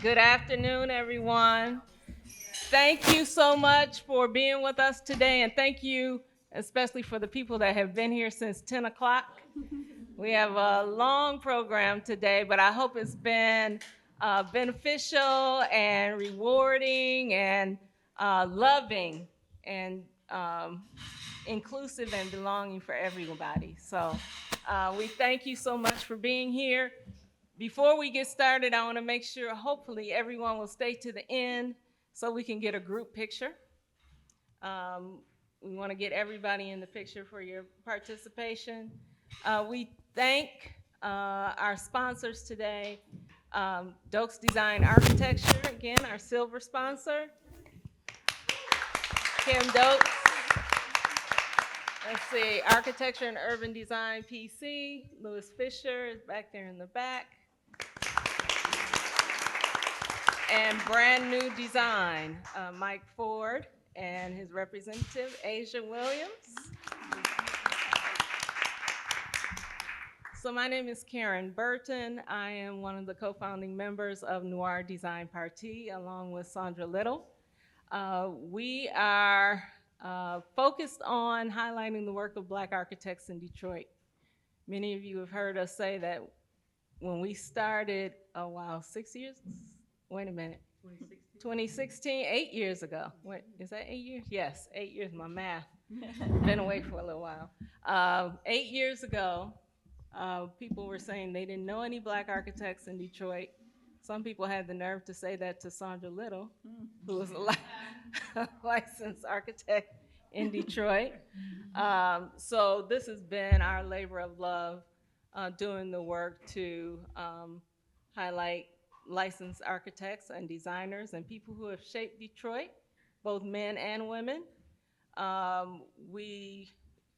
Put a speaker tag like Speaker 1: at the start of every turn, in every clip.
Speaker 1: Good afternoon, everyone. Thank you so much for being with us today, and thank you especially for the people that have been here since 10 o'clock. We have a long program today, but I hope it's been beneficial and rewarding and loving and inclusive and belonging for everybody. So we thank you so much for being here. Before we get started, I want to make sure, hopefully, everyone will stay to the end so we can get a group picture. Um, we want to get everybody in the picture for your participation. We thank our sponsors today, Doakes Design Architecture, again, our silver sponsor, Kim Doakes. Let's see, Architecture and Urban Design PC, Louis Fisher is back there in the back. And Brand New Design, Mike Ford and his representative, Asia Williams. So my name is Karen Burton. I am one of the co-founding members of Noir Design Parti, along with Saundra Little. We are focused on highlighting the work of Black architects in Detroit. Many of you have heard us say that when we started, 6 years? Wait a minute. 2016, 8 years ago. What, is that 8 years? Yes, 8 years, my math. Been away for a little while. 8 years ago, people were saying they didn't know any Black architects in Detroit. Some people had the nerve to say that to Saundra Little, who was a licensed architect in Detroit. So this has been our labor of love, doing the work to highlight licensed architects and designers and people who have shaped Detroit, both men and women. We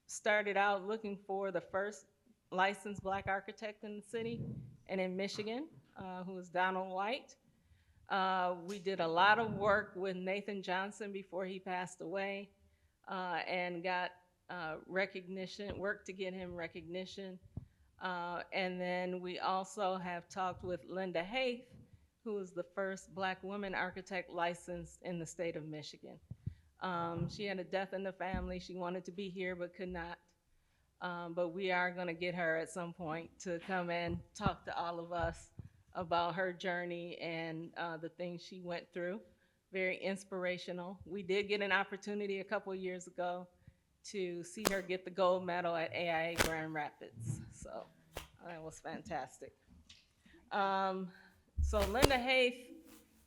Speaker 1: started out looking for the first licensed Black architect in the city and in Michigan, who was Donald White. We did a lot of work with Nathan Johnson before he passed away, and got recognition, worked to get him recognition. And then we also have talked with Linda Haith, who was the first Black woman architect licensed in the state of Michigan. She had a death in the family. She wanted to be here but could not. But we are going to get her at some point to come and talk to all of us about her journey and the things she went through. Very inspirational. We did get an opportunity a couple of years ago to see her get the gold medal at AIA Grand Rapids. So that was fantastic. So Linda Haith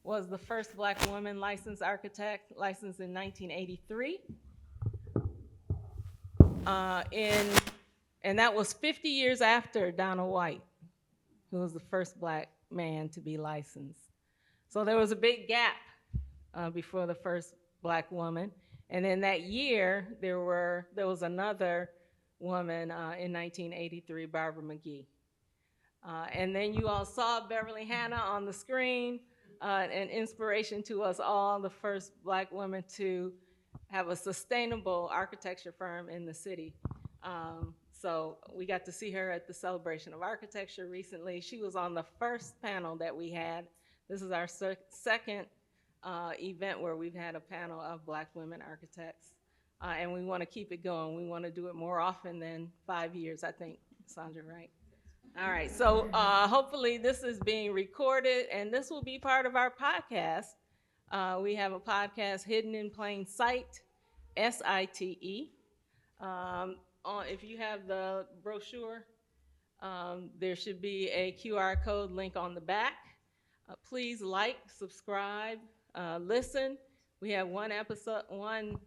Speaker 1: was the first Black woman licensed architect, licensed in 1983. And that was 50 years after Donald White, who was the first Black man to be licensed. So there was a big gap before the first Black woman. And in that year, there was another woman in 1983, Barbara McGee. And then you all saw Beverly Hannah on the screen, an inspiration to us all, the first Black woman to have a sustainable architecture firm in the city. So we got to see her at the Celebration of Architecture recently. She was on the first panel that we had. This is our second event where we've had a panel of Black women architects. And we want to keep it going. We want to do it more often than 5 years, I think, Saundra, right? All right, so hopefully this is being recorded, and this will be part of our podcast. We have a podcast, Hidden in Plain Sight, SITE. If you have the brochure, there should be a QR code link on the back. Please like, subscribe, listen. We have one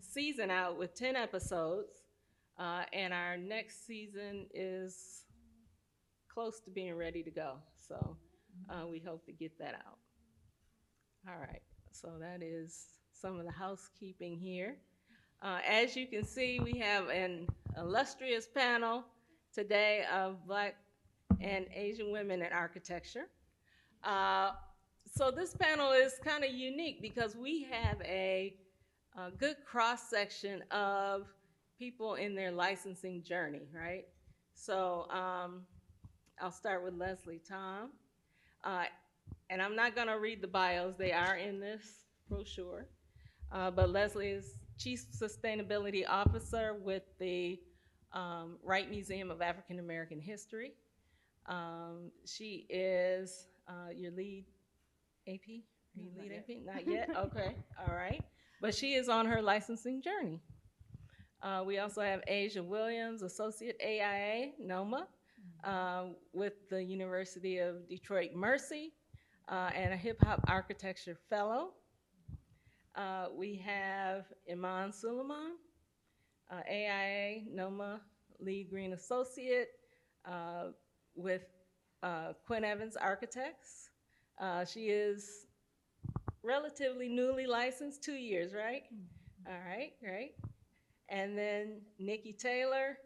Speaker 1: season out with 10 episodes, and our next season is close to being ready to go. So we hope to get that out. All right, so that is some of the housekeeping here. As you can see, we have an illustrious panel today of Black and Asian women in architecture. So this panel is kind of unique because we have a good cross-section of people in their licensing journey, right? So I'll start with Leslie Tom. And I'm not going to read the bios, they are in this brochure. But Leslie is Chief Sustainability Officer with the Wright Museum of African American History. She is your lead AP? Are you lead AP? Not yet? Okay, all right. But she is on her licensing journey. We also have Asia Williams, Associate AIA, NOMA, with the University of Detroit Mercy, and a Hip Hop Architecture Fellow. We have Iman Suleiman, AIA, NOMA, Lead Green Associate, with Quinn Evans Architects. She is relatively newly licensed, 2 years, right? All right, great. And then Nikki Taylor,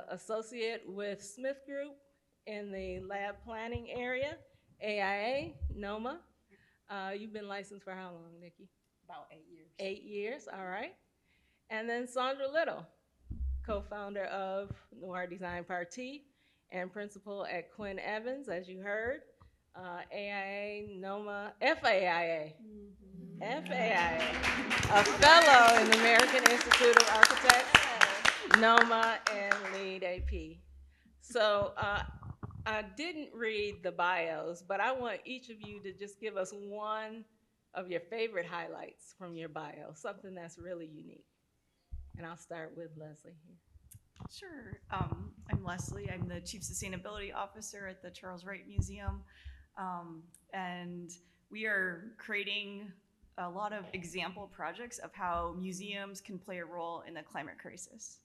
Speaker 1: associate with Smith Group in the lab planning area, AIA, NOMA. You've been licensed for how long, Nikki?
Speaker 2: About 8 years.
Speaker 1: 8 years, all right. And then Saundra Little, co-founder of Noir Design Parti and principal at Quinn Evans, as you heard. AIA, NOMA, FAIA. FAIA, a fellow in the American Institute of Architects, NOMA, and lead AP. So I didn't read the bios, but I want each of you to just give us one of your favorite highlights from your bio, something that's really unique. And I'll start with Leslie here.
Speaker 2: Sure. I'm Leslie. I'm the Chief Sustainability Officer at the Charles Wright Museum. And we are creating a lot of example projects of how museums can play a role in the climate crisis.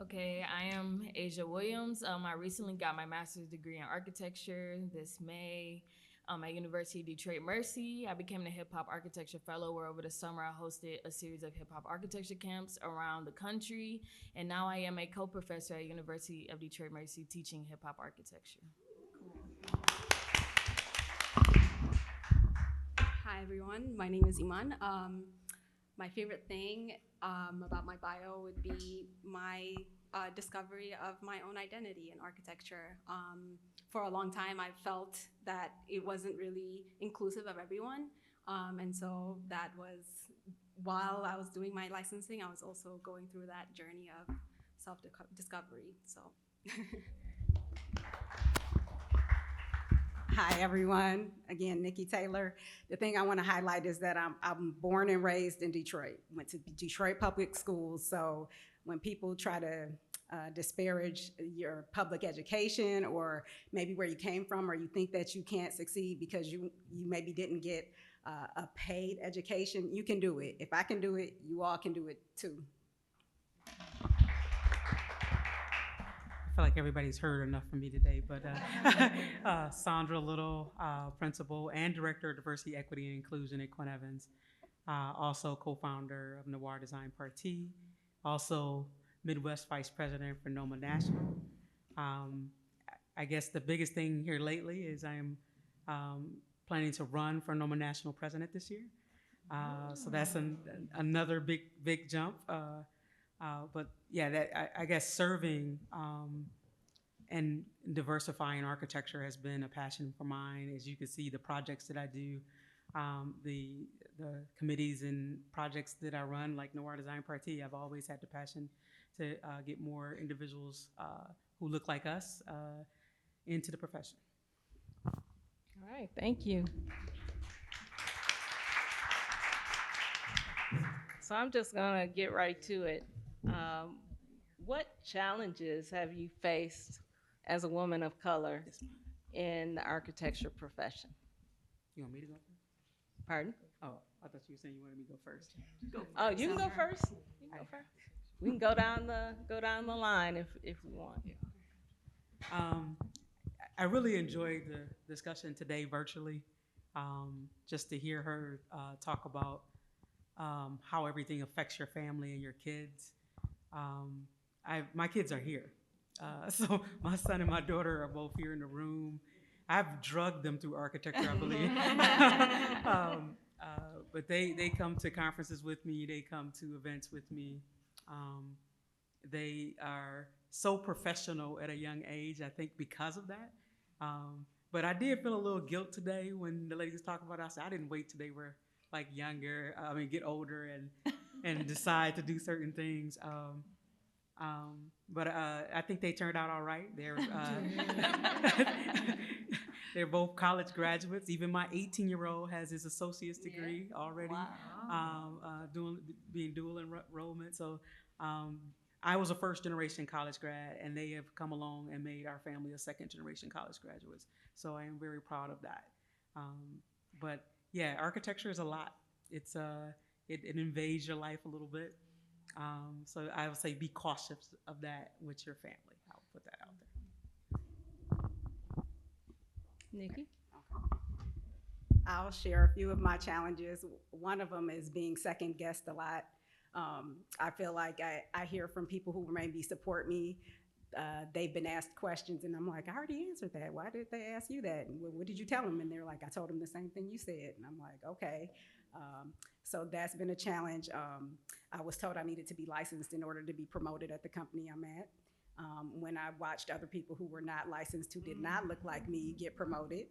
Speaker 3: Okay, I am Asia Williams. I recently got my master's degree in architecture this May at University of Detroit Mercy. I became a hip hop architecture fellow where over the summer I hosted a series of hip hop architecture camps around the country. And now I am a co-professor at University of Detroit Mercy teaching hip hop architecture.
Speaker 4: Hi everyone, my name is Iman. My favorite thing about my bio would be my discovery of my own identity in architecture. For a long time, I felt that it wasn't really inclusive of everyone. And so that was, while I was doing my licensing, I was also going through that journey of self-discovery, so.
Speaker 5: Hi, everyone. Again, Nikki Taylor. The thing I want to highlight is that I'm born and raised in Detroit. Went to Detroit public schools. So when people try to disparage your public education or maybe where you came from, or you think that you can't succeed because you maybe didn't get a paid education, you can do it. If I can do it, you all can do it too.
Speaker 6: I feel like everybody's heard enough from me today, but Saundra Little, Principal and Director of Diversity, Equity, and Inclusion at Quinn Evans, also co-founder of Noir Design Parti, also Midwest Vice President for NOMA National. I guess the biggest thing here lately is I am planning to run for NOMA National President this year. So that's another big jump. But yeah, I guess serving and diversifying architecture has been a passion for mine. As you can see, the projects that I do, the committees and projects that I run, like Noir Design Parti, I've always had the passion to get more individuals who look like us into the profession.
Speaker 1: All right, thank you. So I'm just gonna get right to it. What challenges have you faced as a woman of color in the architecture profession?
Speaker 6: You want me to go first?
Speaker 1: Pardon?
Speaker 6: Oh, I thought you were saying you wanted me to go first.
Speaker 1: Oh, you can go first. You can go first. We can go down the line if we want.
Speaker 6: I really enjoyed the discussion today virtually, just to hear her talk about how everything affects your family and your kids. My kids are here. So my son and my daughter are both here in the room. I've drugged them through architecture, I believe. But they come to conferences with me. They come to events with me. They are so professional at a young age, I think because of that. But I did feel a little guilt today when the ladies was talking about it. I said, I didn't wait till they were like younger, get older and decide to do certain things. But I think they turned out all right. They're both college graduates. Even my 18-year-old has his associate's degree already, being dual enrollment. So I was a first-generation college grad, and they have come along and made our family a second-generation college graduates. So I am very proud of that. But yeah, architecture is a lot. It invades your life a little bit. So I would say be cautious of that with your family. I'll put that out there.
Speaker 1: Nikki?
Speaker 5: I'll share a few of my challenges. One of them is being second guessed a lot. I feel like I hear from people who maybe support me. They've been asked questions and I'm like, I already answered that. Why did they ask you that? And what did you tell them? And they're like, I told them the same thing you said. And I'm like, okay. So that's been a challenge. I was told I needed to be licensed in order to be promoted at the company I'm at. When I watched other people who were not licensed, who did not look like me, get promoted.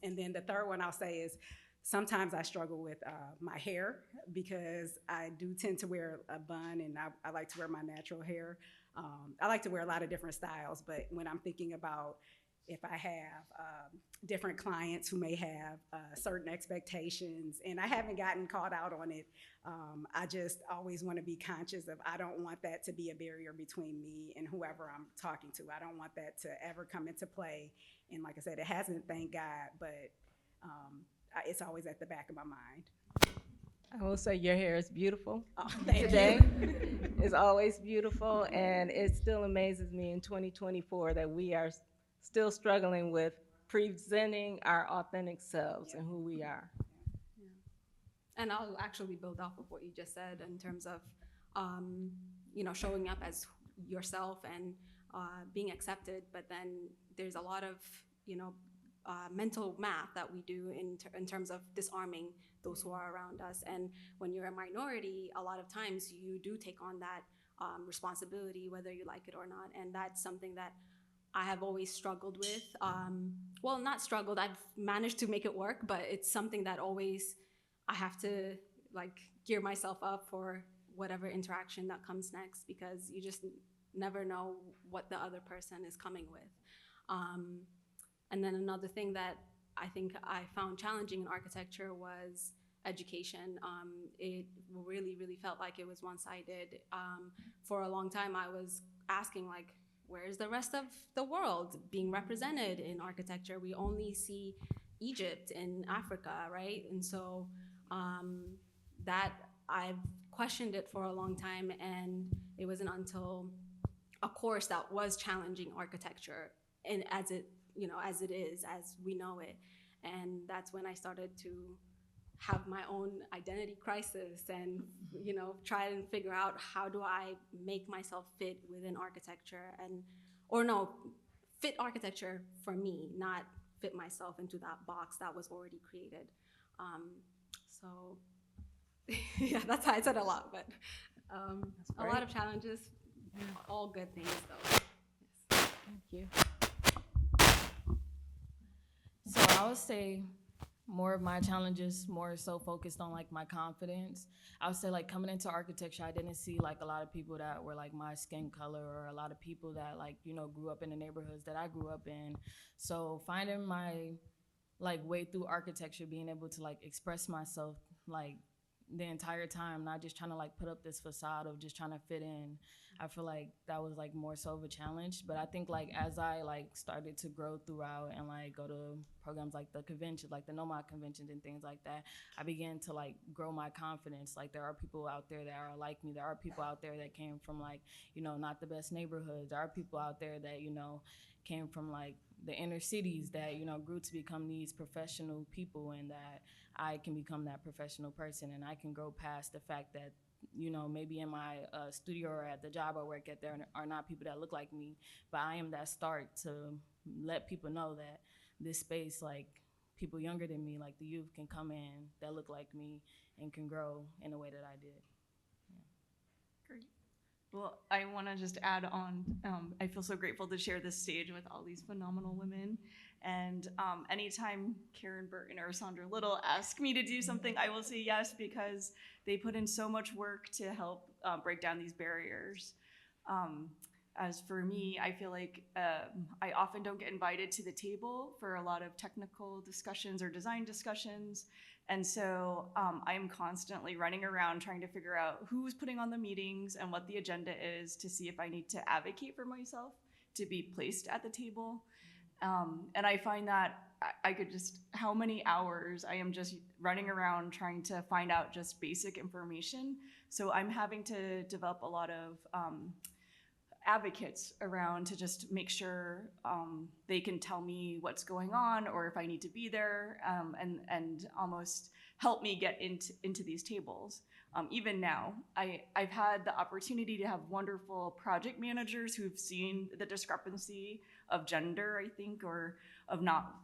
Speaker 5: And then the third one I'll say is, sometimes I struggle with my hair because I do tend to wear a bun and I like to wear my natural hair. I like to wear a lot of different styles, but when I'm thinking about if I have different clients who may have certain expectations, and I haven't gotten caught out on it, I just always want to be conscious of, I don't want that to be a barrier between me and whoever I'm talking to. I don't want that to ever come into play. And like I said, it hasn't, thank God, but it's always at the back of my mind.
Speaker 1: I will say your hair is beautiful.
Speaker 5: Oh, thank
Speaker 1: Today
Speaker 5: you.
Speaker 1: is always beautiful, and it still amazes me in 2024 that we are still struggling with presenting our authentic selves and who we are.
Speaker 4: And I'll actually build off of what you just said in terms of, showing up as yourself and being accepted. But then there's a lot of, mental math that we do in terms of disarming those who are around us. And when you're a minority, a lot of times you do take on that responsibility, whether you like it or not. And that's something that I have always struggled with. Well, not struggled, I've managed to make it work, but it's something that always I have to gear myself up for whatever interaction that comes next, because you just never know what the other person is coming with. And then another thing that I think I found challenging in architecture was education. It really, really felt like it was one-sided. For a long time, I was asking, where's the rest of the world being represented in architecture? We only see Egypt and Africa, right? And so that I've questioned it for a long time, and it wasn't until a course that was challenging architecture and as it is, as we know it. And that's when I started to have my own identity crisis and, try and figure out how do I make myself fit within architecture fit architecture for me, not fit myself into that box that was already created. Yeah, that's how I said a lot, but a lot of challenges, all good things though. Yes.
Speaker 1: Thank you.
Speaker 3: So I would say more of my challenges more so focused on my confidence. I would say coming into architecture, I didn't see a lot of people that were my skin color, or a lot of people that grew up in the neighborhoods that I grew up in. So finding my way through architecture, being able to express myself the entire time, not just trying to put up this facade of just trying to fit in. I feel like that was more so of a challenge. But I think as I started to grow throughout and go to programs like the convention, the NOMAD conventions and things like that, I began to grow my confidence. There are people out there that are like me. There are people out there that came from not the best neighborhoods. There are people out there that came from the inner cities that grew to become these professional people, and that I can become that professional person, and I can grow past the fact that maybe in my studio or at the job I work at, there are not people that look like me, but I am that start to let people know that this space, people younger than me, the youth, can come in that look like me and can grow in the way that I did.
Speaker 2: Great. Well, I want to just add on, I feel so grateful to share this stage with all these phenomenal women. And anytime Karen, Burton, or Saundra Little ask me to do something, I will say yes, because they put in so much work to help break down these barriers. As for me, I feel like I often don't get invited to the table for a lot of technical discussions or design discussions. And so I'm constantly running around trying to figure out who's putting on the meetings and what the agenda is to see if I need to advocate for myself to be placed at the table. And I find that I could just, how many hours I am just running around trying to find out just basic information. So I'm having to develop a lot of advocates around to just make sure they can tell me what's going on or if I need to be there, and almost help me get into these tables. Even now, I've had the opportunity to have wonderful project managers who've seen the discrepancy of gender, I think, or of not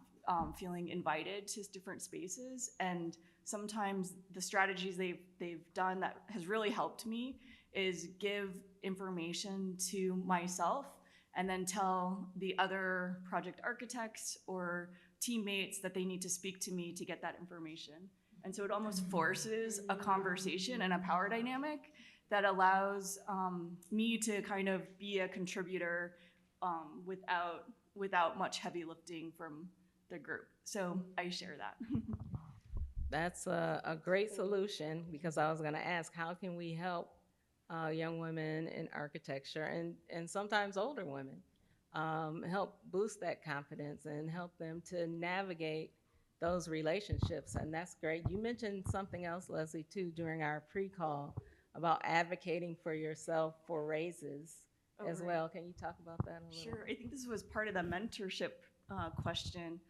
Speaker 2: feeling invited to different spaces. And sometimes the strategies they've done that has really helped me is give information to myself and then tell the other project architects or teammates that they need to speak to me to get that information. And so it almost forces a conversation and a power dynamic that allows me to kind of be a contributor without much heavy lifting from the group. So I share that.
Speaker 1: That's a great solution, because I was going to ask, how can we help young women in architecture and sometimes older women help boost that confidence and help them to navigate those relationships? And that's great. You mentioned something else, Leslie, too, during our pre-call about advocating for yourself for raises as
Speaker 2: right.
Speaker 1: well. Can you talk about that a little?
Speaker 2: Sure. I think this was part of the mentorship question.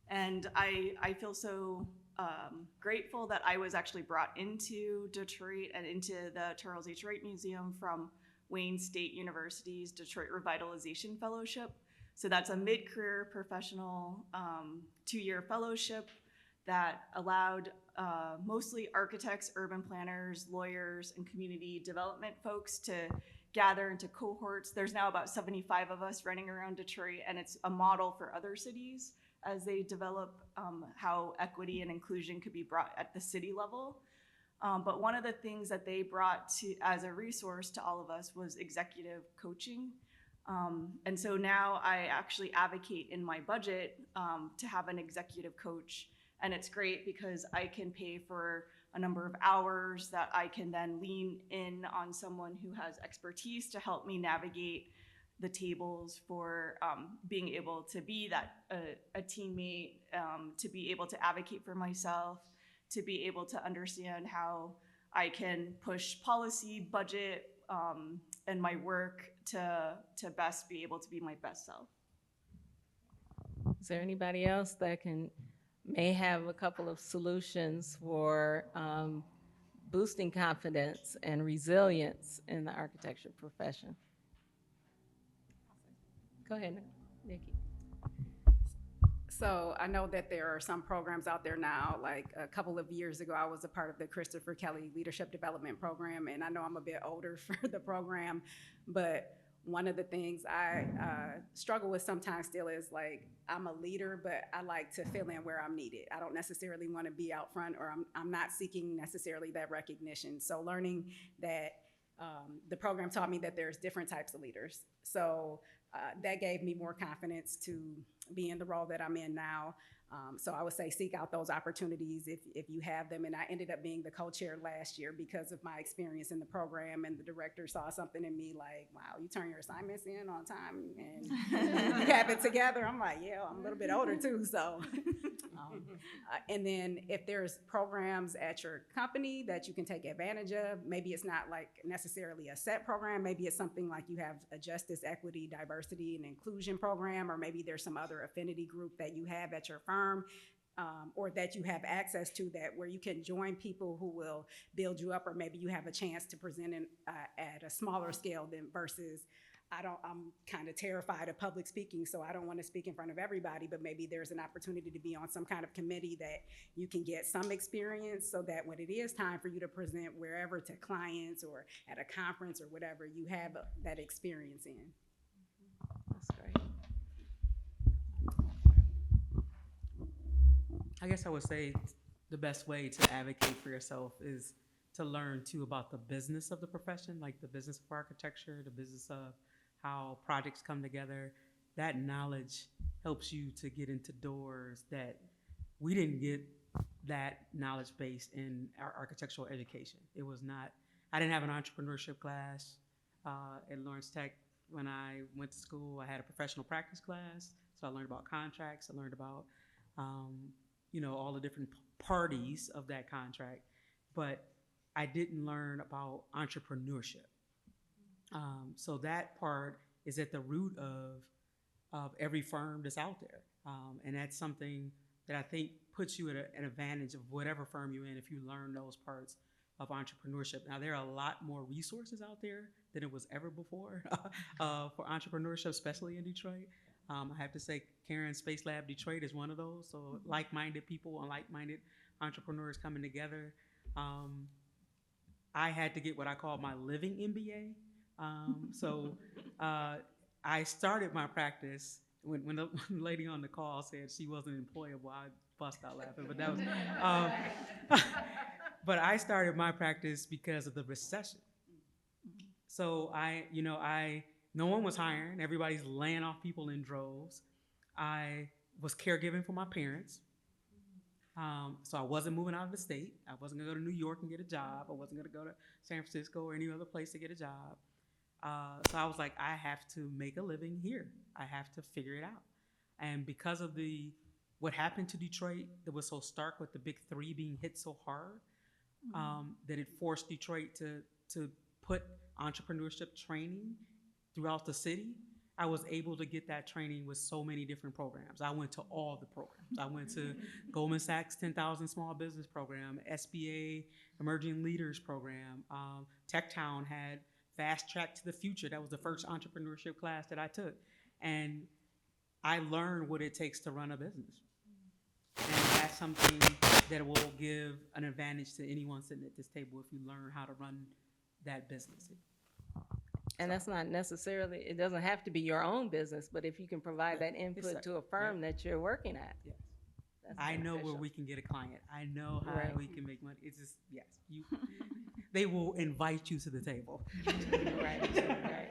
Speaker 2: And I feel so grateful that I was actually brought into Detroit and into the Charles H. Wright Museum from Wayne State University's Detroit Revitalization Fellowship. So that's a mid-career professional 2-year fellowship that allowed mostly architects, urban planners, lawyers, and community development folks to gather into cohorts. There's now about 75 of us running around Detroit, and it's a model for other cities as they develop how equity and inclusion could be brought at the city level. But one of the things that they brought to as a resource to all of us was executive coaching. And so now I actually advocate in my budget to have an executive coach. And it's great because I can pay for a number of hours that I can then lean in on someone who has expertise to help me navigate the tables for being able to be that a teammate, to be able to advocate for myself, to be able to understand how I can push policy, budget, and my work to best be able to be my best self.
Speaker 1: Is there anybody else that may have a couple of solutions for boosting confidence and resilience in the architecture profession? Go ahead, Nikki.
Speaker 5: So I know that there are some programs out there now. Like a couple of years ago, I was a part of the Christopher Kelly Leadership Development Program, and I know I'm a bit older for the program, but one of the things I struggle with sometimes still is like, I'm a leader, but I like to fill in where I'm needed. I don't necessarily want to be out front, or I'm not seeking necessarily that recognition. So learning that the program taught me that there's different types of leaders. So that gave me more confidence to be in the role that I'm in now. So I would say seek out those opportunities if you have them. And I ended up being the co-chair last year because of my experience in the program, and the director saw something in me like, wow, you turn your assignments in on time and you have it together. I'm like, yeah, I'm a little bit older too. So, and then if there's programs at your company that you can take advantage of, maybe it's not like necessarily a set program. Maybe it's something like you have a justice, equity, diversity, and inclusion program, or maybe there's some other affinity group that you have at your firm. Or that you have access to, that where you can join people who will build you up, or maybe you have a chance to present at a smaller scale than versus I'm kind of terrified of public speaking, so I don't want to speak in front of everybody, but maybe there's an opportunity to be on some kind of committee that you can get some experience so that when it is time for you to present wherever to clients or at a conference or whatever, you have that experience in.
Speaker 1: That's great.
Speaker 6: I guess I would say the best way to advocate for yourself is to learn too about the business of the profession, like the business of architecture, the business of how projects come together. That knowledge helps you to get into doors that we didn't get that knowledge base in our architectural education. It was not, I didn't have an entrepreneurship class at Lawrence Tech. When I went to school, I had a professional practice class. So I learned about contracts. I learned about, all the different parties of that contract. But I didn't learn about entrepreneurship. So that part is at the root of every firm that's out there. And that's something that I think puts you at an advantage of whatever firm you're in if you learn those parts of entrepreneurship. Now, there are a lot more resources out there than it was ever before for entrepreneurship, especially in Detroit. I have to say Karen Space Lab Detroit is one of those. So like-minded people and like-minded entrepreneurs coming together. I had to get what I call my living MBA. I started my practice when the lady on the call said she wasn't employable. I bust out laughing, but that was. But I started my practice because of the recession. So no one was hiring. Everybody's laying off people in droves. I was caregiving for my parents. So I wasn't moving out of the state. I wasn't gonna go to New York and get a job. I wasn't gonna go to San Francisco or any other place to get a job. So I was like, I have to make a living here. I have to figure it out. And because of what happened to Detroit that was so stark with the big three being hit so hard, that it forced Detroit to put entrepreneurship training throughout the city. I was able to get that training with so many different programs. I went to all the programs. I went to Goldman Sachs 10,000 Small Business Program, SBA Emerging Leaders Program. TechTown had Fast Track to the Future. That was the first entrepreneurship class that I took. And I learned what it takes to run a business. And that's something that will give an advantage to anyone sitting at this table if you learn how to run that business.
Speaker 1: And that's not necessarily, it doesn't have to be your own business, but if you can provide that input to a firm that you're working at.
Speaker 6: Yes.
Speaker 1: That's
Speaker 6: I know where
Speaker 1: beneficial.
Speaker 6: we can get a client. I know how
Speaker 1: Right.
Speaker 6: we can make money. It's just, yes, they will invite you to the table.
Speaker 1: Right.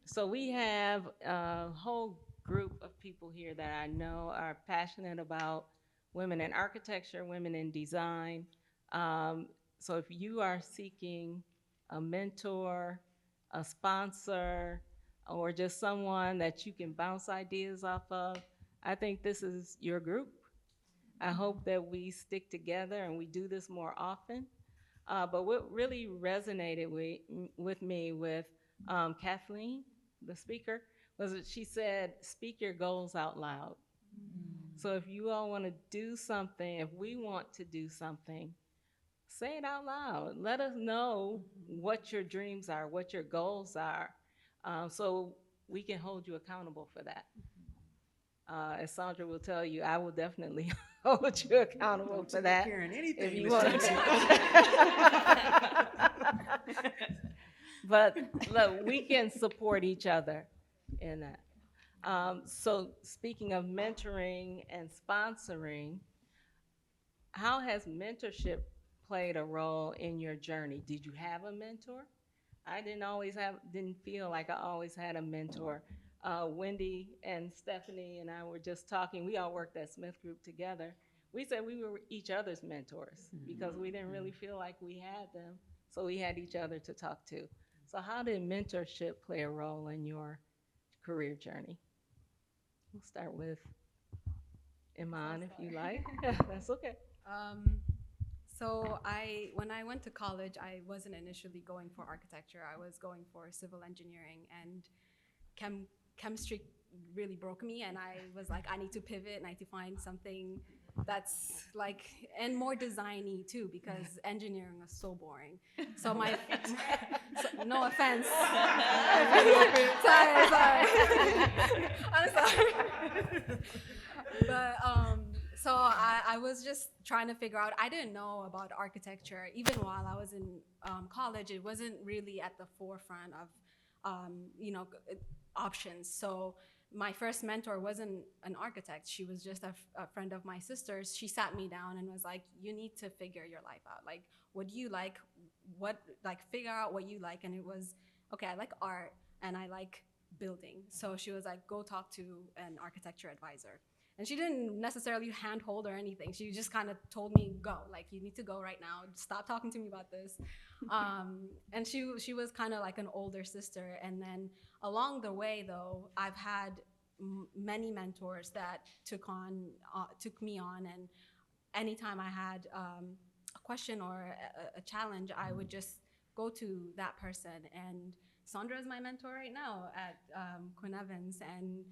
Speaker 1: So we have a whole group of people here that I know are passionate about women in architecture, women in design. So if you are seeking a mentor, a sponsor, or just someone that you can bounce ideas off of, I think this is your group. I hope that we stick together and we do this more often. But what really resonated with me with Kathleen, the speaker, was that she said, speak your goals out loud. So if you all want to do something, if we want to do something, say it out loud. Let us know what your dreams are, what your goals are, so we can hold you accountable for that. As Saundra will tell you, I will definitely hold you accountable for that.
Speaker 6: Karen, anything,
Speaker 1: If you
Speaker 6: Miss
Speaker 1: want
Speaker 6: Johnson.
Speaker 1: But look, we can support each other in that. So speaking of mentoring and sponsoring, how has mentorship played a role in your journey? Did you have a mentor? I didn't feel like I always had a mentor. Wendy and Stephanie and I were just talking. We all worked at Smith Group together. We said we were each other's mentors because we didn't really feel like we had them, so we had each other to talk to. So how did mentorship play a role in your career journey? We'll start with Iman, if you like. That's okay.
Speaker 4: So when I went to college, I wasn't initially going for architecture. I was going for civil engineering, and chemistry really broke me, and I was like, I need to pivot and I need to find something that's like, and more designy too, because engineering is so boring. So my, no offense. sorry. I'm sorry. But so I was just trying to figure out. I didn't know about architecture even while I was in college. It wasn't really at the forefront of options. So my first mentor wasn't an architect. She was just a friend of my sister's. She sat me down and was like, you need to figure your life out. Like, what do you like? Figure out what you like. And it was, okay, I like art and I like building. So she was like, go talk to an architecture advisor. And she didn't necessarily handhold or anything. She just kind of told me, go, like, you need to go right now. Stop talking to me about this. And she was kind of like an older sister. And then along the way, though, I've had many mentors that took me on. And anytime I had a question or a challenge, I would just go to that person. And Saundra is my mentor right now at Quinn Evans. And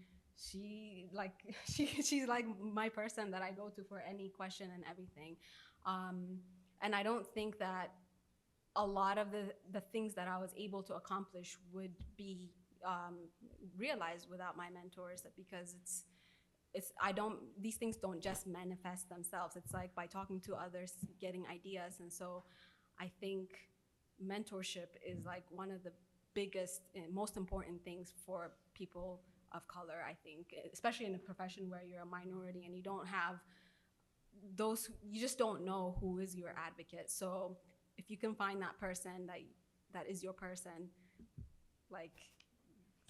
Speaker 4: she's like my person that I go to for any question and everything. And I don't think that a lot of the things that I was able to accomplish would be realized without my mentors, because these things don't just manifest themselves. It's like by talking to others, getting ideas. And so I think mentorship is like one of the biggest and most important things for people of color, I think, especially in a profession where you're a minority and you don't have you just don't know who is your advocate. So if you can find that person that is your person, like,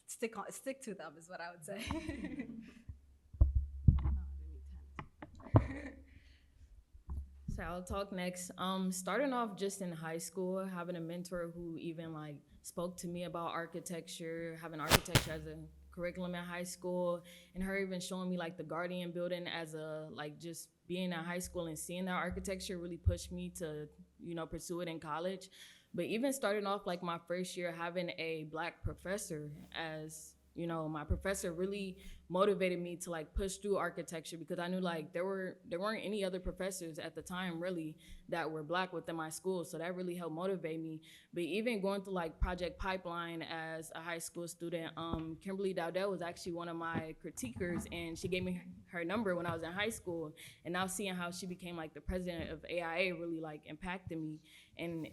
Speaker 4: stick to them is what I would say.
Speaker 3: So I'll talk next. Starting off just in high school, having a mentor who even like spoke to me about architecture, having architecture as a curriculum in high school, and her even showing me like the Guardian building as a, like, just being in high school and seeing that architecture really pushed me to, pursue it in college. But even starting off like my first year, having a Black professor as, my professor really motivated me to like push through architecture, because I knew like there weren't any other professors at the time really that were Black within my school. So that really helped motivate me. But even going through like Project Pipeline as a high school student, Kimberly Dowdell was actually one of my critiquers, and she gave me her number when I was in high school. And now seeing how she became like the president of AIA really like impacted me, and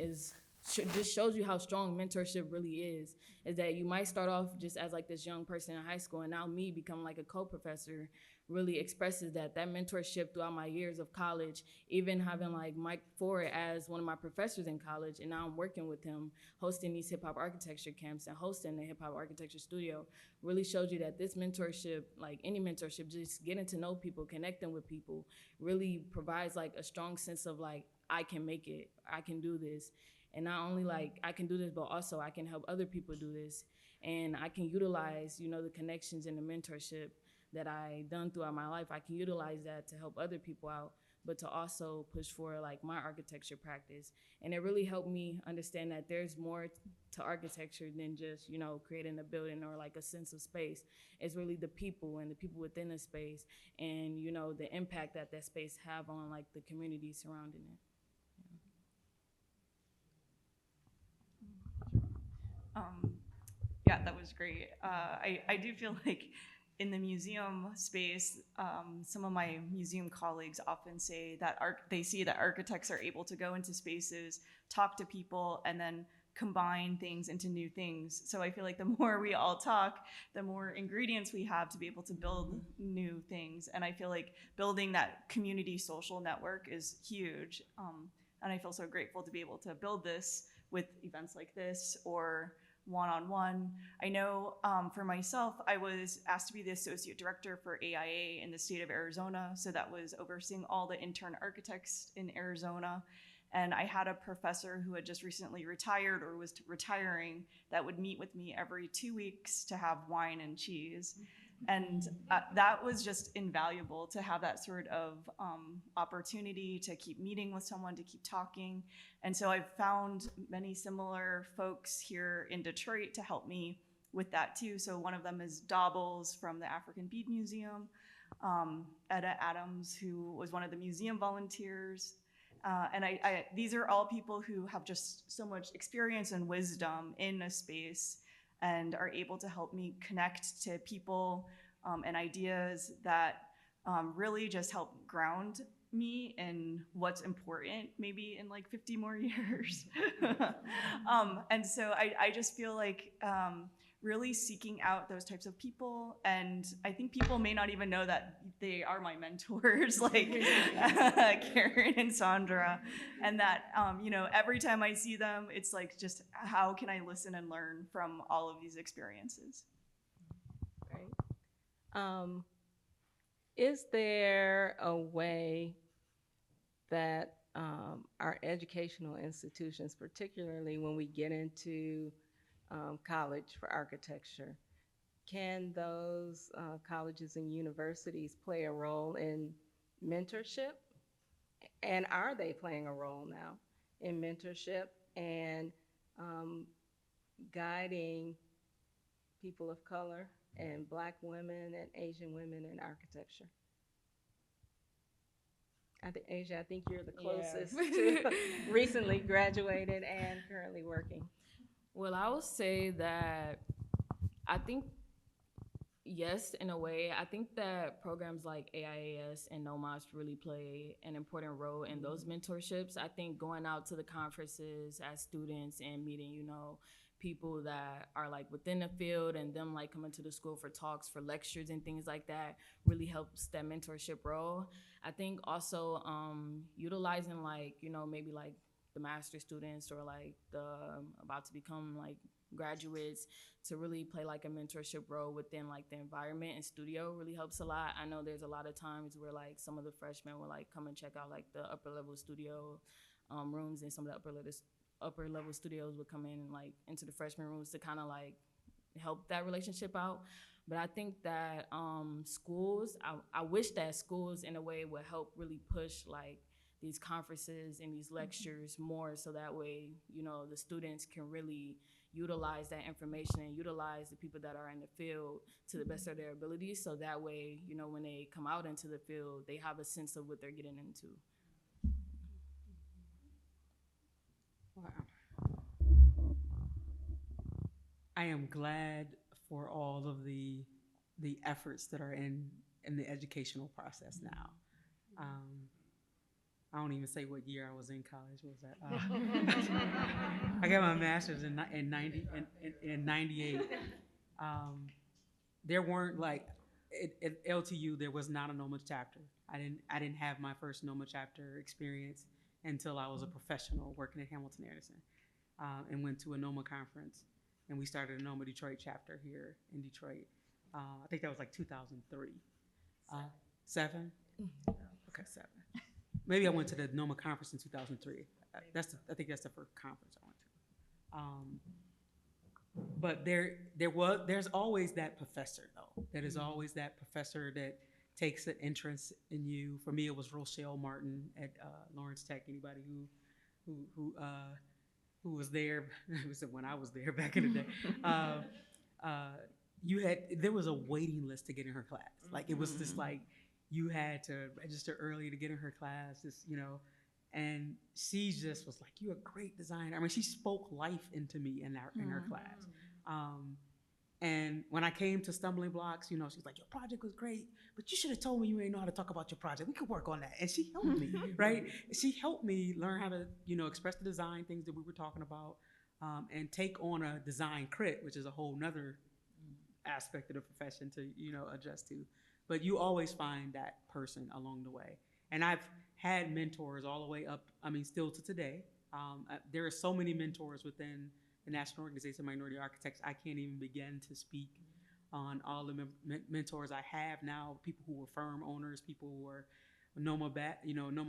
Speaker 3: just shows you how strong mentorship really is that you might start off just as like this young person in high school, and now me becoming like a co-professor really expresses that mentorship throughout my years of college, even having like Mike Ford as one of my professors in college, and now I'm working with him, hosting these hip-hop architecture camps and hosting the hip-hop architecture studio, really shows you that this mentorship, like any mentorship, just getting to know people, connecting with people, really provides like a strong sense of like, I can make it, I can do this. And not only like I can do this, but also I can help other people do this. And I can utilize, the connections and the mentorship that I done throughout my life. I can utilize that to help other people out, but to also push for like my architecture practice. And it really helped me understand that there's more to architecture than just, creating a building or like a sense of space. It's really the people and the people within the space, and, the impact that space have on like the community surrounding it.
Speaker 2: Yeah, that was great. I do feel like in the museum space, some of my museum colleagues often say that they see that architects are able to go into spaces, talk to people, and then combine things into new things. So I feel like the more we all talk, the more ingredients we have to be able to build new things. And I feel like building that community social network is huge. And I feel so grateful to be able to build this with events like this or one-on-one. I know for myself, I was asked to be the associate director for AIA in the state of Arizona. So that was overseeing all the intern architects in Arizona. And I had a professor who had just recently retired or was retiring that would meet with me every 2 weeks to have wine and cheese. And that was just invaluable to have that sort of opportunity to keep meeting with someone, to keep talking. And so I've found many similar folks here in Detroit to help me with that too. So one of them is Dobbles from the African Bead Museum, Etta Adams, who was one of the museum volunteers. And these are all people who have just so much experience and wisdom in a space and are able to help me connect to people and ideas that really just help ground me in what's important maybe in like 50 more years. And so I just feel like really seeking out those types of people, and I think people may not even know that they are my mentors, like Karen and Saundra, and that you know, every time I see them, it's like, just how can I listen and learn from all of these experiences?
Speaker 1: Right. Is there a way that our educational institutions, particularly when we get into college for architecture, can those colleges and universities play a role in mentorship? And are they playing a role now in mentorship and guiding people of color and Black women and Asian women in architecture? Asia, I think you're the closest to recently graduated and currently working.
Speaker 3: Well, I would say that I think, yes, in a way. I think that programs like AIAS and NOMAS really play an important role in those mentorships. I think going out to the conferences as students and meeting, you know, people that are like within the field, and them like coming to the school for talks, for lectures and things like that, really helps that mentorship role. I think also utilizing, like, you know, maybe like the master students or like the about to become like graduates to really play like a mentorship role within like the environment and studio really helps a lot. I know there's a lot of times where like some of the freshmen will like come and check out like the upper level studio rooms, and some of the upper level studios would come in like into the freshman rooms to kind of like help that relationship out. But I think that schools, I wish that schools in a way would help really push like these conferences and these lectures more, so that way, you know, the students can really utilize that information and utilize the people that are in the field to the best of their abilities, so that way, you know, when they come out into the field, they have a sense of what they're getting into.
Speaker 6: Wow. I am glad for all of the efforts that are in the educational process now. I don't even say what year I was in college. What was that? I got my master's in 98. There weren't like at LTU. There was not a NOMA chapter. I didn't have my first NOMA chapter experience until I was a professional working at Hamilton Edison, and went to a NOMA conference, and we started a NOMA Detroit chapter here in Detroit. I think that was like 2003. Seven? Okay, 7. Maybe I went to the NOMA conference in 2003. I think that's the first conference I went to. But there's always that professor though. There's always that professor that takes an interest in you. For me, it was Rochelle Martin at Lawrence Tech. Anybody who was there when I was there back in the day. There was a waiting list to get in her class. Like it was just like you had to register early to get in her class. You know, and she just was like, "You're a great designer." I mean, she spoke life into me in her class. And when I came to Stumbling Blocks, you know, she was like, "Your project was great, but you should have told me you ain't know how to talk about your project. We could work on that." And she helped me, right? She helped me learn how to, you know, express the design things that we were talking about, and take on a design crit, which is a whole nother aspect of the profession to, you know, adjust to. But you always find that person along the way. And I've had mentors all the way up, I mean, still to today. There are so many mentors within the National Organization of Minority Architects. I can't even begin to speak on all the mentors I have now, people who were firm owners, people who were NOMA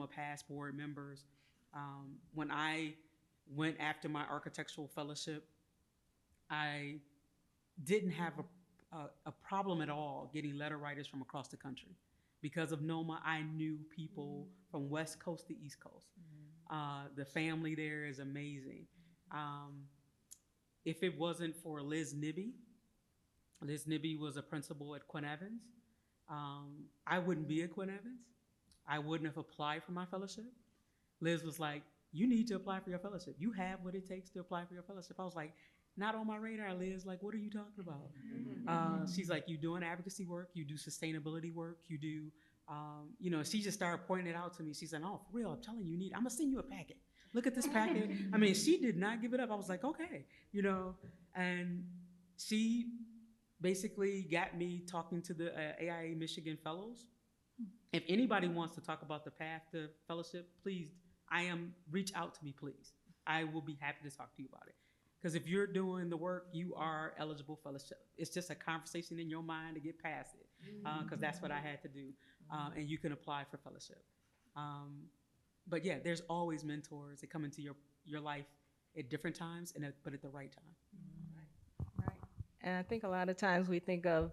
Speaker 6: past board members. When I went after my architectural fellowship, I didn't have a problem at all getting letter writers from across the country. Because of NOMA, I knew people from West Coast to East Coast. The family there is amazing. If it wasn't for Liz Nibby, Liz Nibby was a principal at Quinn Evans. I wouldn't be at Quinn Evans. I wouldn't have applied for my fellowship. Liz was like, you need to apply for your fellowship. You have what it takes to apply for your fellowship. I was like, not on my radar, Liz. Like, what are you talking about? She's like, you doing advocacy work, you do sustainability work, you do, you know, she just started pointing it out to me. She said, oh, for real, I'm telling you, I'm gonna send you a packet. Look at this packet. I mean, she did not give it up. I was like, okay, you know, and she basically got me talking to the AIA Michigan Fellows. If anybody wants to talk about the path to fellowship, please, reach out to me, please. I will be happy to talk to you about it. Because if you're doing the work, you are eligible for fellowship. It's just a conversation in your mind to get past it, because that's what I had to do. And you can apply for fellowship. But yeah, there's always mentors that come into your life at different times, but at the right time.
Speaker 1: Right. And I think a lot of times we think of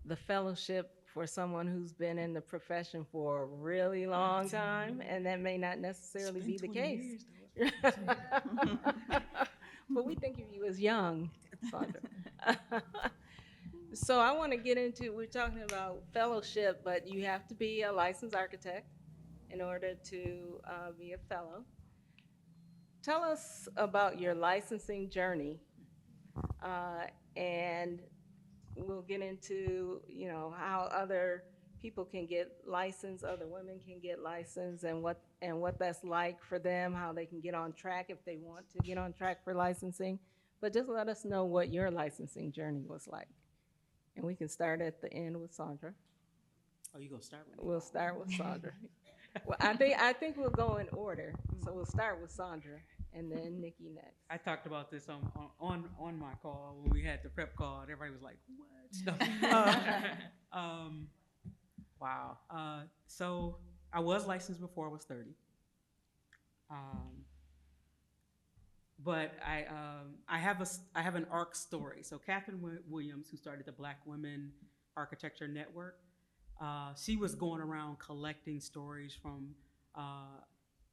Speaker 1: the fellowship for someone who's been in the profession for a really long time, and that may not necessarily be the case. But we think of you as young, Saundra. So I want to get into, we're talking about fellowship, but you have to be a licensed architect in order to be a fellow. Tell us about your licensing journey, and we'll get into, you know, how other people can get licensed, other women can get licensed, and what that's like for them, how they can get on track if they want to get on track for licensing. But just let us know what your licensing journey was like. And we can start at the end with Saundra.
Speaker 6: Oh, you gonna start with me?
Speaker 1: We'll start with Saundra. Well, I think we'll go in order. So we'll start with Saundra and then Nikki next.
Speaker 6: I talked about this on my call when we had the prep call, and everybody was like, what? Wow. So I was licensed before I was 30. But I have an ARC story. So Katherine Williams, who started the Black Women Architecture Network, she was going around collecting stories from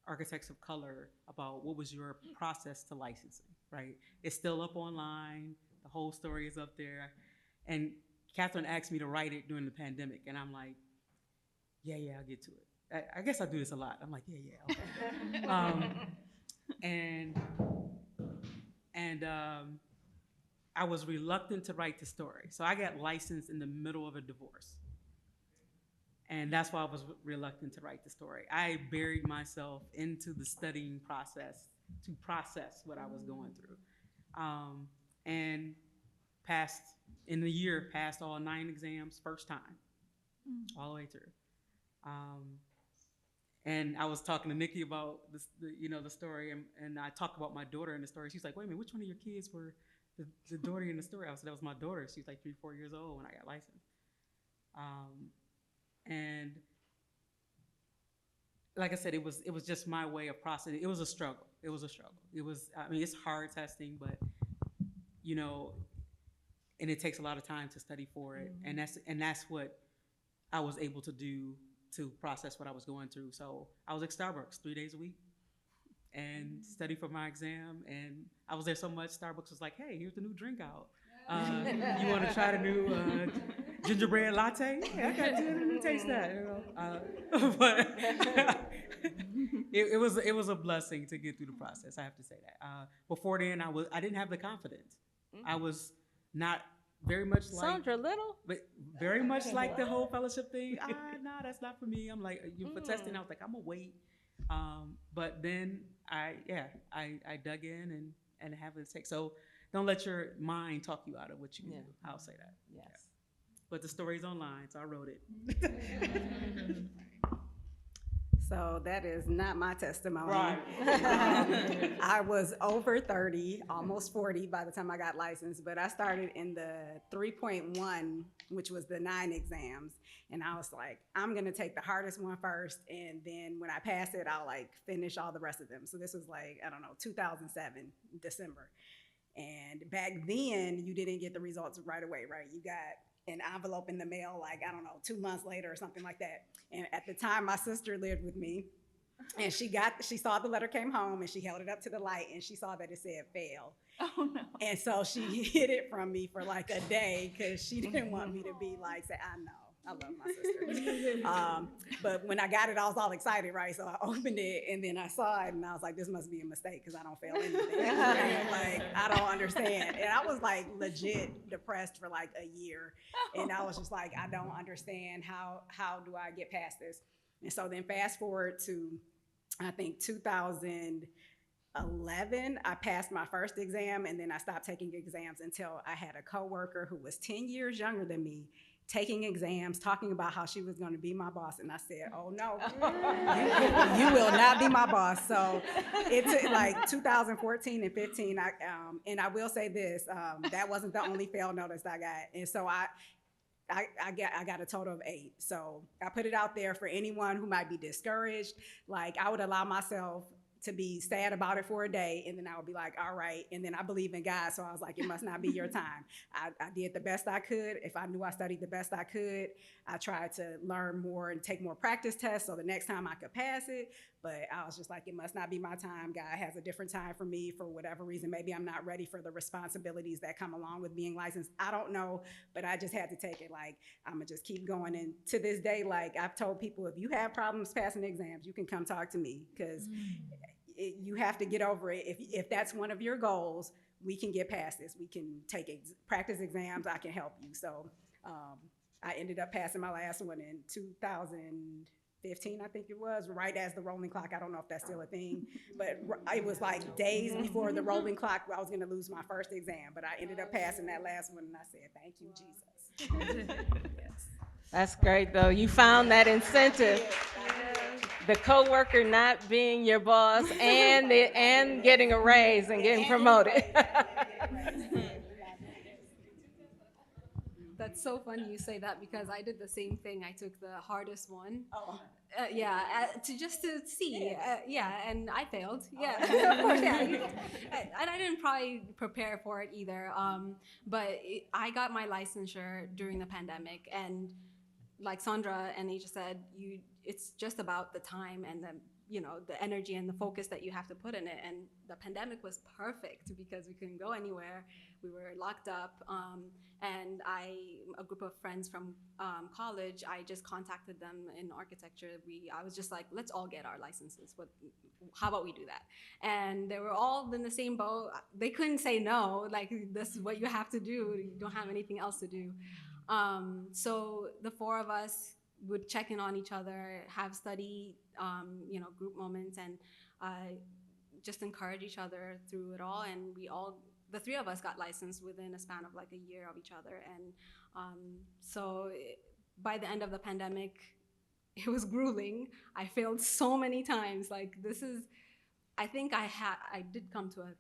Speaker 6: architects of color about what was your process to licensing, right? It's still up online. The whole story is up there. And Katherine asked me to write it during the pandemic, and I'm like, yeah, I'll get to it. I guess I do this a lot. I'm like, yeah, okay. And I was reluctant to write the story. So I got licensed in the middle of a divorce. And that's why I was reluctant to write the story. I buried myself into the studying process to process what I was going through. And passed all 9 exams first time, all the way through. And I was talking to Nikki about the story, and I talked about my daughter in the story. She's like, wait a minute, which one of your kids were the daughter in the story? I said, that was my daughter. She was like 3-4 years old when I got licensed. And like I said, it was just my way of processing. It was a struggle. It was, I mean, it's hard testing, but, you know, and it takes a lot of time to study for it. Mm-hmm. And that's what I was able to do to process what I was going through. So I was at Starbucks 3 days a week and studied for my exam. And I was there so much, Starbucks was like, hey, here's the new drink out. You want to try the new gingerbread latte? Yeah, I got to taste that. You know? But it was a blessing to get through the process. I have to say that. Before then, I didn't have the confidence. Mm-hmm. I was not very much like
Speaker 1: Saundra Little,
Speaker 6: but very much like the whole fellowship thing. No, that's not for me. I'm like, for testing, I was like, I'm gonna wait. But then I dug in and have it take. So don't let your mind talk you out of what you do. I'll say that.
Speaker 1: Yes.
Speaker 6: Yeah. But the story's online, so I wrote it.
Speaker 5: So that is not my testimony.
Speaker 6: Right.
Speaker 5: I was over 30, almost 40 by the time I got licensed, but I started in the 3.1, which was the 9 exams. And I was like, I'm gonna take the hardest one first, and then when I pass it, I'll like finish all the rest of them. So this was like, 2007, December. And back then, you didn't get the results right away, right? You got an envelope in the mail, 2 months later or something like that. And at the time, my sister lived with me. And she saw the letter came home and she held it up to the light and she saw that it said fail.
Speaker 2: Oh, no.
Speaker 5: And so she hid it from me for like a day because she didn't want me to be like, say, I know, I love my sister. But when I got it, I was all excited, right? So I opened it and then I saw it and I was like, this must be a mistake because I don't fail anything. Like, I don't understand. And I was like legit depressed for like a year. And I was just like, I don't understand how do I get past this? And so then fast forward to, I think 2011, I passed my first exam and then I stopped taking exams until I had a coworker who was 10 years younger than me taking exams, talking about how she was going to be my boss. And I said, oh no, you will not be my boss. So it took like 2014 and 15. And I will say this, that wasn't the only fail notice I got. And so I got a total of 8. So I put it out there for anyone who might be discouraged. Like, I would allow myself to be sad about it for a day, and then I would be like, all right. And then I believe in God, so I was like, it must not be your time. I did the best I could. If I knew I studied the best I could, I tried to learn more and take more practice tests so the next time I could pass it. But I was just like, it must not be my time. God has a different time for me for whatever reason. Maybe I'm not ready for the responsibilities that come along with being licensed. I don't know, but I just had to take it. Like, I'm gonna just keep going. And to this day, like, I've told people, if you have problems passing exams, you can come talk to me, because you have to get over it. If that's one of your goals, we can get past this. We can take practice exams. I can help you. So I ended up passing my last one in 2015, I think it was, right as the rolling clock. I don't know if that's still a thing, but it was like days before the rolling clock, I was gonna lose my first exam, but I ended up passing that last one, and I said, thank you, Jesus. Yes.
Speaker 1: That's great, though. You found that incentive. The coworker not being your boss and getting a raise and getting promoted.
Speaker 4: That's so funny you say that, because I did the same thing. I took the hardest one.
Speaker 5: Oh.
Speaker 4: To see. And I failed. And I didn't probably prepare for it either. But I got my licensure during the pandemic, and like Saundra and Asia said, it's just about the time and the energy and the focus that you have to put in it. And the pandemic was perfect because we couldn't go anywhere. We were locked up. And a group of friends from college, I just contacted them in architecture. I was just like, let's all get our licenses. How about we do that? And they were all in the same boat. They couldn't say no, like, this is what you have to do. You don't have anything else to do. So the 4 of us would check in on each other, have study, group moments, and just encourage each other through it all. And the 3 of us got licensed within a span of like a year of each other. And by the end of the pandemic, it was grueling. I failed so many times. Like, I think I did come to a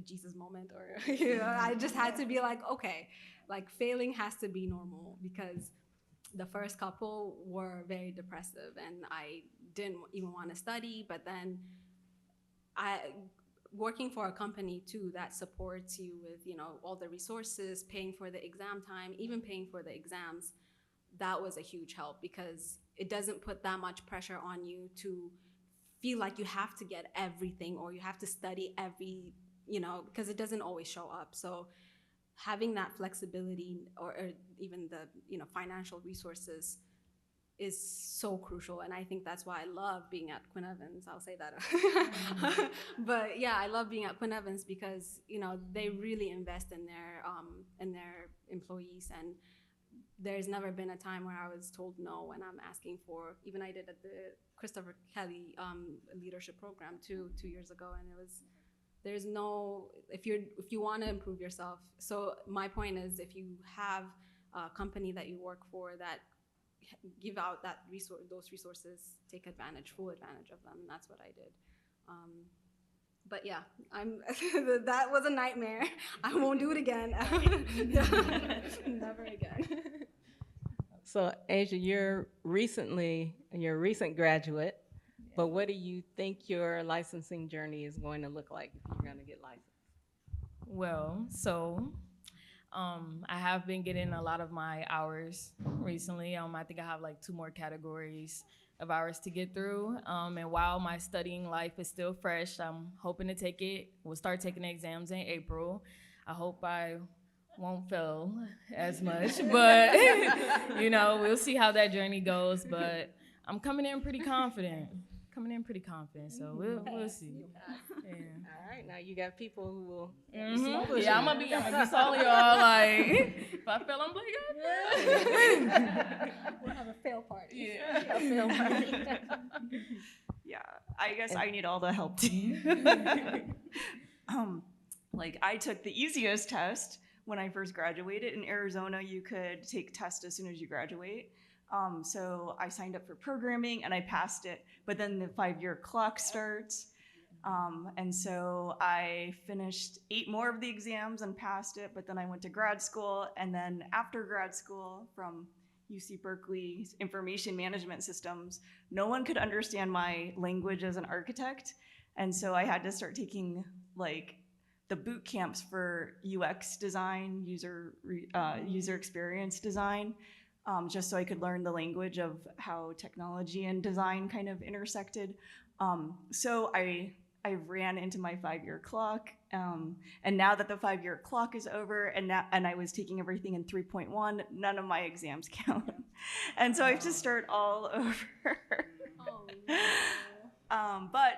Speaker 4: Jesus moment, or I just had to be like, okay, like, failing has to be normal, because the first couple were very depressive and I didn't even want to study. But then working for a company too that supports you with all the resources, paying for the exam time, even paying for the exams, that was a huge help, because it doesn't put that much pressure on you to feel like you have to get everything or you have to study because it doesn't always show up. So having that flexibility or even the financial resources is so crucial. And I think that's why I love being at Quinn Evans. I'll say that. But yeah, I love being at Quinn Evans because they really invest in their employees, and there's never been a time where I was told no when I'm asking for. Even I did at the Christopher Kelly leadership program 2 years ago, and there's no, if you want to improve yourself. So my point is, if you have a company that you work for that give out those resources, take full advantage of them. And that's what I did. But yeah, that was a nightmare. I won't do it again. Never again.
Speaker 1: So Asia, you're a recent graduate, but what do you think your licensing journey is going to look like if you're going to get licensed?
Speaker 3: Well, so I have been getting a lot of my hours recently. I think I have like 2 more categories of hours to get through. And while my studying life is still fresh, I'm hoping to we'll start taking the exams in April. I hope I won't fail as much, but we'll see how that journey goes. But I'm coming in pretty confident. So we'll see. Yeah.
Speaker 1: All right, now you got people who will.
Speaker 3: Yeah, I'm gonna be solid, y'all. Like, if I fail, I'm like,
Speaker 4: We'll have a fail party.
Speaker 3: yeah.
Speaker 2: Yeah, I guess I need all the help too. Like I took the easiest test when I first graduated. In Arizona, you could take tests as soon as you graduate. So I signed up for programming and I passed it, but then the 5-year clock starts. And so I finished 8 more of the exams and passed it, but then I went to grad school. And then after grad school from UC Berkeley's information management systems, no one could understand my language as an architect. And so I had to start taking like the boot camps for UX design, user experience design, just so I could learn the language of how technology and design kind of intersected. So I ran into my 5-year clock, and now that the 5-year clock is over, and I was taking everything in 3.1, none of my exams count, and so I have to start all over. But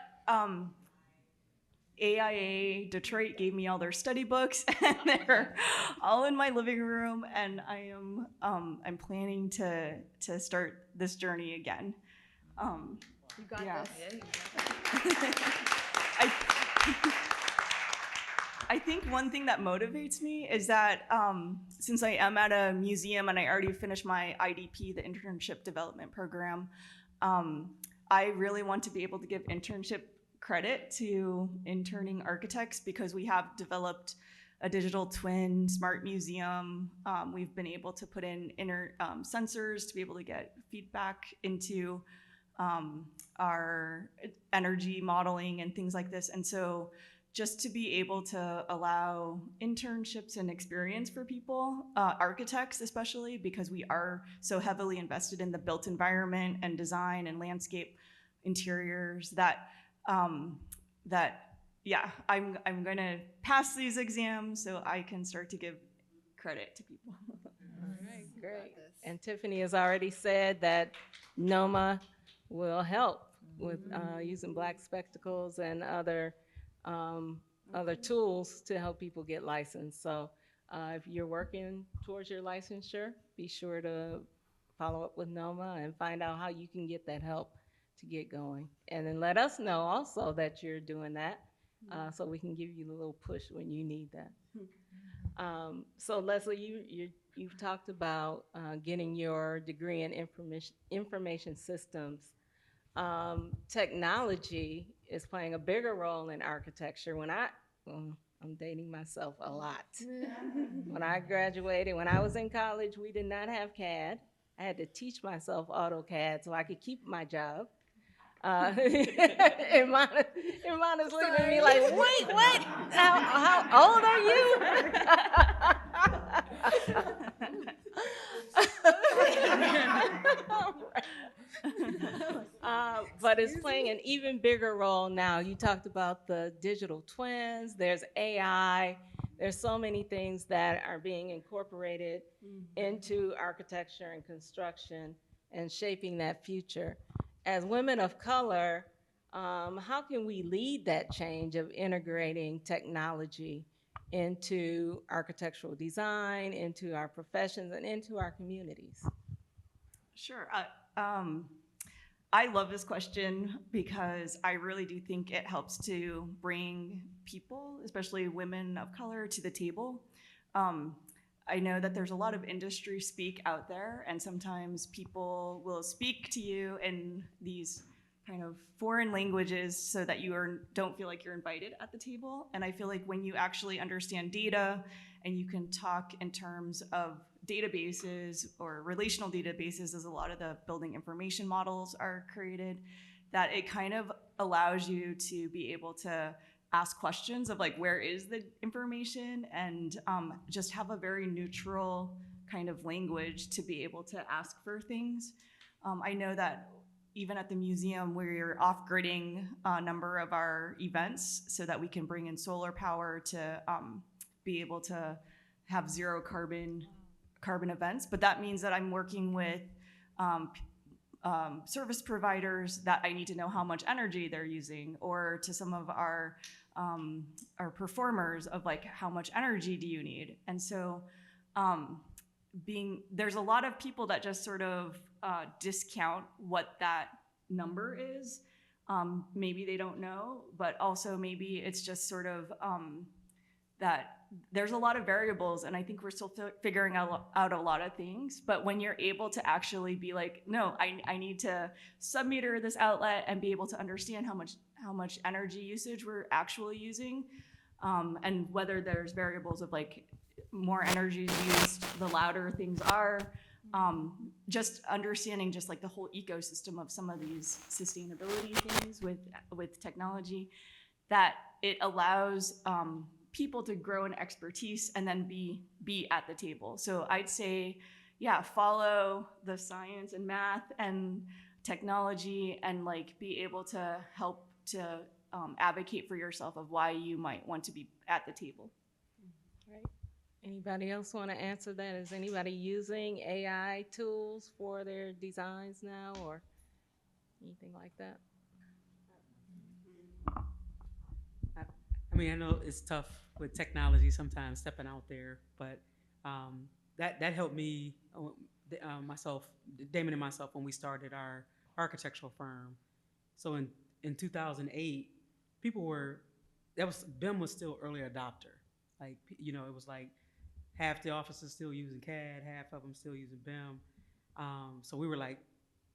Speaker 2: AIA Detroit gave me all their study books, and they're all in my living room, and I'm planning to start this journey again.
Speaker 4: You got this.
Speaker 2: I think one thing that motivates me is that since I am at a museum and I already finished my IDP, the Internship Development Program, I really want to be able to give internship credit to interning architects because we have developed a digital twin smart museum. We've been able to put in sensors to be able to get feedback into our energy modeling and things like this. And so just to be able to allow internships and experience for people, architects especially, because we are so heavily invested in the built environment and design and landscape interiors that I'm gonna pass these exams so I can start to give credit to people.
Speaker 1: All right, great. And Tiffany has already said that NOMA will help with using black spectacles and other tools to help people get licensed. So if you're working towards your licensure, be sure to follow up with NOMA and find out how you can get that help to get going. And then let us know also that you're doing that so we can give you a little push when you need that. So Leslie, you've talked about getting your degree in information systems. Technology is playing a bigger role in architecture. I'm dating myself a lot. When I graduated, when I was in college, we did not have CAD. I had to teach myself AutoCAD so I could keep my job. Iman is looking at me like, wait, what? How old are you? But it's playing an even bigger role now. You talked about the digital twins, there's AI, there's so many things that are being incorporated into architecture and construction and shaping that future. As women of color, how can we lead that change of integrating technology into architectural design, into our professions, and into our communities?
Speaker 2: Sure. I love this question because I really do think it helps to bring people, especially women of color, to the table. I know that there's a lot of industry speak out there, and sometimes people will speak to you in these kind of foreign languages so that you don't feel like you're invited at the table. And I feel like when you actually understand data and you can talk in terms of databases or relational databases, as a lot of the building information models are created, that it kind of allows you to be able to ask questions of like, where is the information, and just have a very neutral kind of language to be able to ask for things. I know that even at the museum, we're off-gridding a number of our events so that we can bring in solar power to be able to have zero carbon events. But that means that I'm working with service providers that I need to know how much energy they're using, or to some of our performers of like, how much energy do you need? And so there's a lot of people that just sort of discount what that number is. Maybe they don't know, but also maybe it's just sort of that there's a lot of variables, and I think we're still figuring out a lot of things. But when you're able to actually be like, no, I need to sub-meter this outlet and be able to understand how much energy usage we're actually using, and whether there's variables of like, more energy is used, the louder things are. Just understanding just like the whole ecosystem of some of these sustainability things with technology, that it allows people to grow in expertise and then be at the table. So I'd say, yeah, follow the science and math and technology, and like be able to help to advocate for yourself of why you might want to be at the table.
Speaker 1: Right. Anybody else want to answer that? Is anybody using AI tools for their designs now, or anything like that?
Speaker 6: I mean, I know it's tough with technology sometimes stepping out there, but that helped me, myself, Damon and myself, when we started our architectural firm. So in 2008, BIM was still early adopter. Like, you know, it was like half the offices still using CAD, half of them still using BIM. So we were like,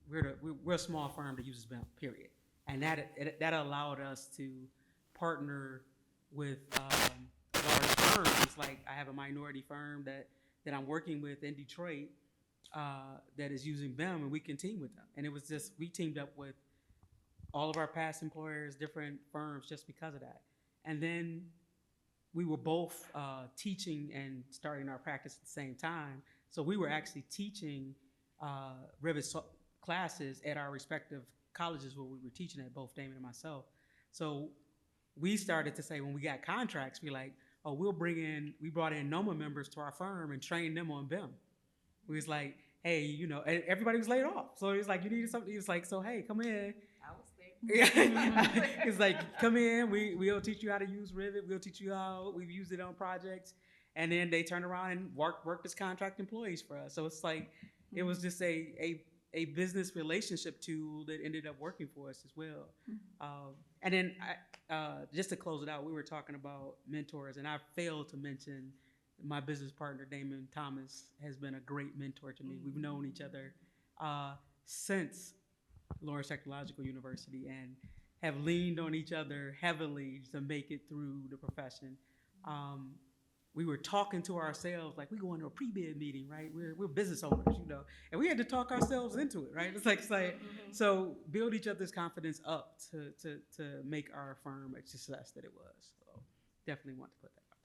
Speaker 6: we're a small firm that uses BIM, period. And that allowed us to partner with large firms. Like, I have a minority firm that I'm working with in Detroit that is using BIM, and we can team with them. And it was just, we teamed up with all of our past employers, different firms, just because of that. And then we were both teaching and starting our practice at the same time. So we were actually teaching Rivet classes at our respective colleges where we were teaching at, both Damon and myself. So we started to say, when we got contracts, we like, oh, we brought in NOMA members to our firm and trained them on BIM. We was like, hey, you know, and everybody was laid off. So he was like, you needed something? He was like, so hey, come in.
Speaker 3: I was there.
Speaker 6: He's like, come in, we'll teach you how to use Rivet. We'll teach you how we've used it on projects. And then they turned around and worked as contract employees for us. So it's like, it was just a business relationship tool that ended up working for us as well. And then just to close it out, we were talking about mentors, and I failed to mention my business partner, Damon Thomas, has been a great mentor to me. We've known each other since Lawrence Technological University and have leaned on each other heavily to make it through the profession. We were talking to ourselves, like, we go into a pre-bid meeting, right? We're business owners, you know, and we had to talk ourselves into it, right? It's like so build each other's confidence up to make our firm a success that it was. So definitely want to put that out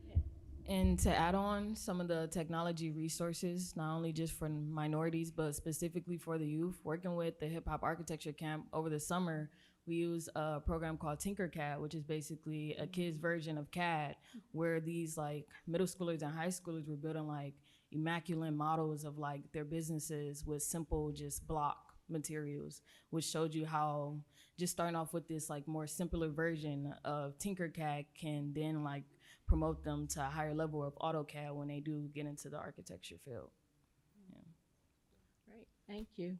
Speaker 6: there.
Speaker 3: And to add on some of the technology resources, not only just for minorities, but specifically for the youth, working with the Hip Hop Architecture Camp over the summer, we use a program called Tinkercad, which is basically a kid's version of CAD, where these like middle schoolers and high schoolers were building like immaculate models of like their businesses with simple just block materials, which showed you how just starting off with this like more simpler version of Tinkercad can then like promote them to a higher level of AutoCAD when they do get into the architecture field. Yeah.
Speaker 1: Great, thank you.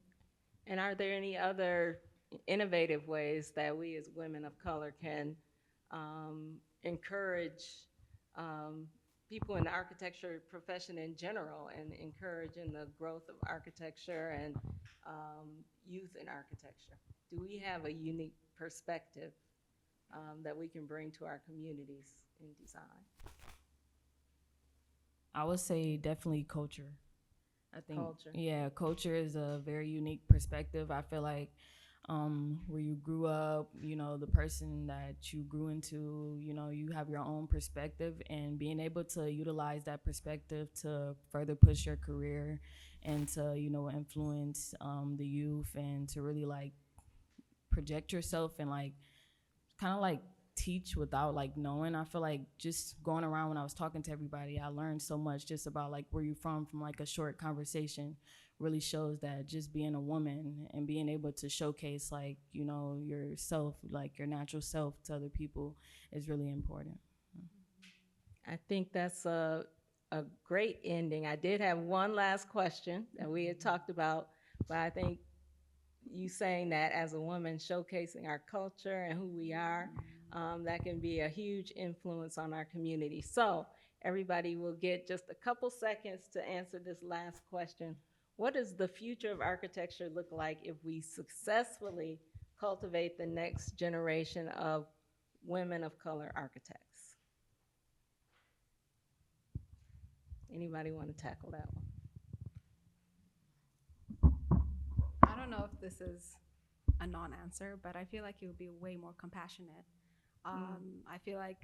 Speaker 1: And are there any other innovative ways that we as women of color can encourage people in the architecture profession in general, and encouraging the growth of architecture and youth in architecture? Do we have a unique perspective that we can bring to our communities in design?
Speaker 3: I would say definitely culture. I think
Speaker 1: Culture.
Speaker 3: Yeah, culture is a very unique perspective. I feel like where you grew up, you know, the person that you grew into, you know, you have your own perspective, and being able to utilize that perspective to further push your career and to, you know, influence the youth and to really like project yourself and like kind of like teach without like knowing. I feel like just going around when I was talking to everybody, I learned so much just about like where you from like a short conversation really shows that just being a woman and being able to showcase like, you know, yourself, like your natural self to other people is really important.
Speaker 1: I think that's a great ending. I did have one last question that we had talked about, but I think you saying that as a woman, showcasing our culture and who we are, that can be a huge influence on our community. So everybody will get just a couple seconds to answer this last question. What does the future of architecture look like if we successfully cultivate the next generation of women of color architects? Anybody want to tackle that one?
Speaker 4: I don't know if this is a non-answer, but I feel like it would be way more compassionate. I feel like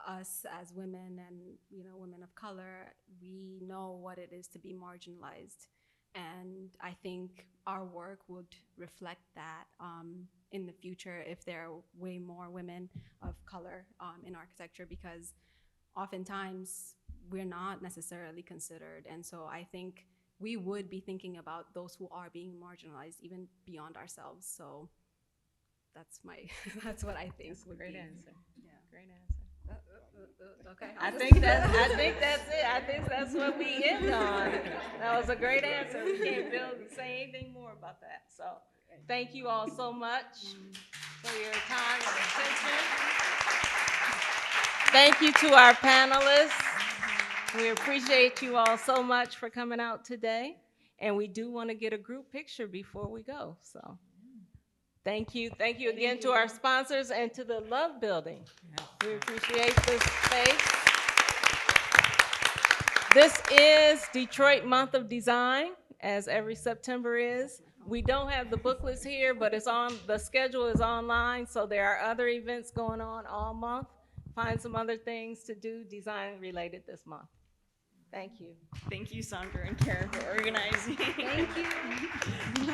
Speaker 4: us as women and, you know, women of color, we know what it is to be marginalized. And I think our work would reflect that in the future if there are way more women of color in architecture, because oftentimes we're not necessarily considered. And so I think we would be thinking about those who are being marginalized even beyond ourselves. So that's that's what I think.
Speaker 1: That's a
Speaker 4: would
Speaker 1: great
Speaker 4: be.
Speaker 1: answer.
Speaker 4: Yeah.
Speaker 1: Great answer.
Speaker 4: Okay.
Speaker 1: I think that's it. I think that's what we end on. That was a great answer. We can't say anything more about that. So thank you all so much for your time and attention. Thank you to our panelists. We appreciate you all so much for coming out today. And we do want to get a group picture before we go. So thank you. Thank you again to our sponsors and to the Love Building. We appreciate this space. This is Detroit Month of Design, as every September is. We don't have the booklets here, but the schedule is online, so there are other events going on all month. Find some other things to do design related this month. Thank you.
Speaker 2: Thank you, Saundra and Karen, for organizing.
Speaker 4: Thank you.